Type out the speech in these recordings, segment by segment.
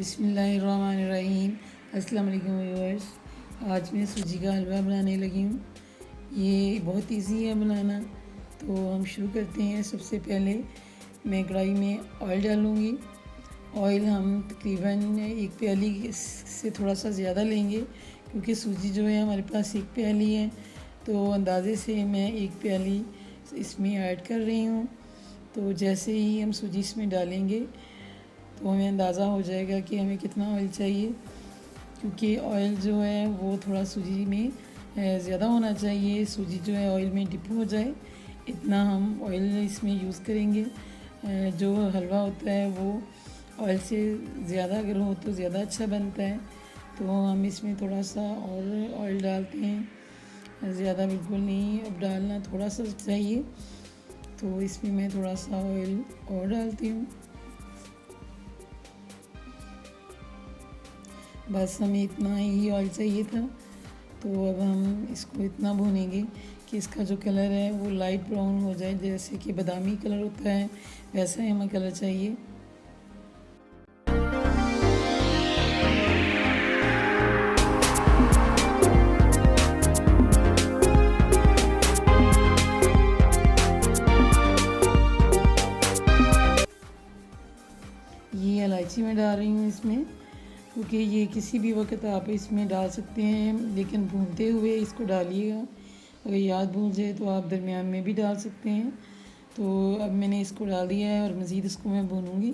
बिस्मिल्लाहिर्रहमानिर्रहीम। अस्सलाम वालेकुम व्यूअर्स। आज मैं सूजी का हलवा बनाने लगी हूँ। ये बहुत इजी है बनाना, तो हम शुरू करते हैं। सबसे पहले मैं कढ़ाई में ऑयल डालूँगी। ऑयल हम तकरीबन एक प्याली से थोड़ा सा ज़्यादा लेंगे, क्योंकि सूजी जो है हमारे पास एक प्याली है, तो अंदाज़े से मैं एक प्याली इसमें ऐड कर रही हूँ। तो जैसे ही हम सूजी इसमें डालेंगे तो हमें अंदाज़ा हो जाएगा कि हमें कितना ऑयल चाहिए, क्योंकि ऑयल जो है वो थोड़ा सूजी में ज़्यादा होना चाहिए। सूजी जो है ऑयल में डिप हो जाए, इतना हम ऑयल इसमें यूज़ करेंगे। जो हलवा होता है वो ऑयल से ज़्यादा अगर हो तो ज़्यादा अच्छा बनता है। तो हम इसमें थोड़ा सा और ऑयल डालते हैं, ज़्यादा बिल्कुल नहीं, अब डालना थोड़ा सा चाहिए। तो इसमें मैं थोड़ा सा ऑयल और डालती हूँ। बस हमें इतना ही ऑयल चाहिए था। तो अब हम इसको इतना भूनेंगे कि इसका जो कलर है वो लाइट ब्राउन हो जाए, जैसे कि बादामी कलर होता है वैसा ही हमें कलर चाहिए। ये इलायची मैं डाल रही हूँ इसमें, क्योंकि ये किसी भी वक्त आप इसमें डाल सकते हैं, लेकिन भूनते हुए इसको डालिएगा। अगर याद भूल जाए तो आप दरमियान में भी डाल सकते हैं। तो अब मैंने इसको डाल दिया है और मज़ीद इसको मैं भूनूंगी।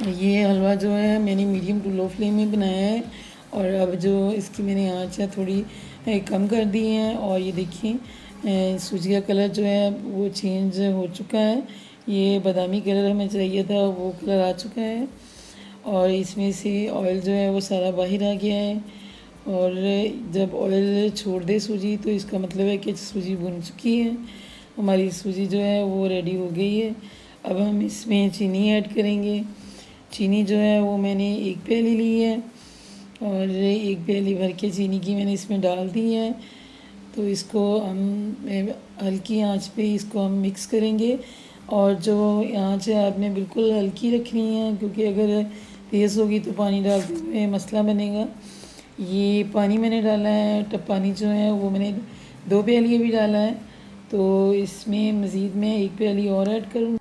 ये हलवा जो है मैंने मीडियम टू लो फ्लेम में बनाया है, और अब जो इसकी मैंने आँच है थोड़ी कम कर दी है। और ये देखिए सूजी का कलर जो है वो चेंज हो चुका है। ये बादामी कलर हमें चाहिए था, वो कलर आ चुका है। और इसमें से ऑयल जो है वो सारा बाहर आ गया है। और जब ऑयल छोड़ दे सूजी, तो इसका मतलब है कि सूजी भुन चुकी है। हमारी सूजी जो है वो रेडी हो गई है। अब हम इसमें चीनी ऐड करेंगे। चीनी जो है वो मैंने एक प्याली ली है, और एक प्याली भर के चीनी की मैंने इसमें डाल दी है। तो इसको हम हल्की आंच पे इसको हम मिक्स करेंगे। और जो आंच है आपने बिल्कुल हल्की रखनी है, क्योंकि अगर तेज़ होगी तो पानी डालते हुए मसला बनेगा। ये पानी मैंने डाला है, टब पानी जो है वो मैंने 2 प्याली भी डाला है। तो इसमें मज़ीद मैं एक प्याली और ऐड करूँगी।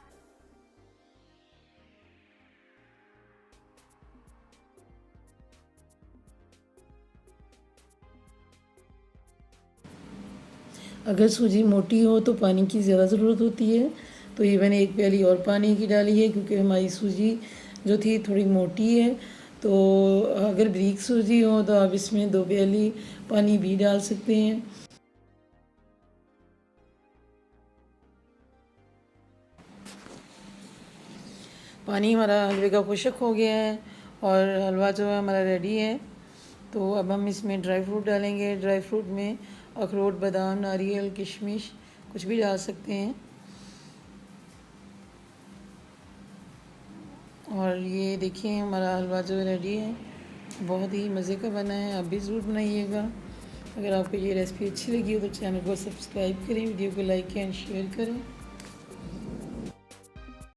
अगर सूजी मोटी हो तो पानी की ज़्यादा ज़रूरत होती है। तो ये मैंने एक प्याली और पानी की डाली है, क्योंकि हमारी सूजी जो थी थोड़ी मोटी है। तो अगर बारीक सूजी हो तो आप इसमें 2 प्याली पानी भी डाल सकते हैं। पानी हमारा हलवे का खुश्क हो गया है और हलवा जो है हमारा रेडी है। तो अब हम इसमें ड्राई फ्रूट डालेंगे। ड्राई फ्रूट में अखरोट, बादाम, नारियल, किशमिश कुछ भी डाल सकते हैं। और ये देखिए हमारा हलवा जो रेडी है, बहुत ही मज़े का बना है। आप भी ज़रूर बनाइएगा। अगर आपको ये रेसिपी अच्छी लगी हो तो चैनल को सब्सक्राइब करें, वीडियो को लाइक एंड शेयर करें।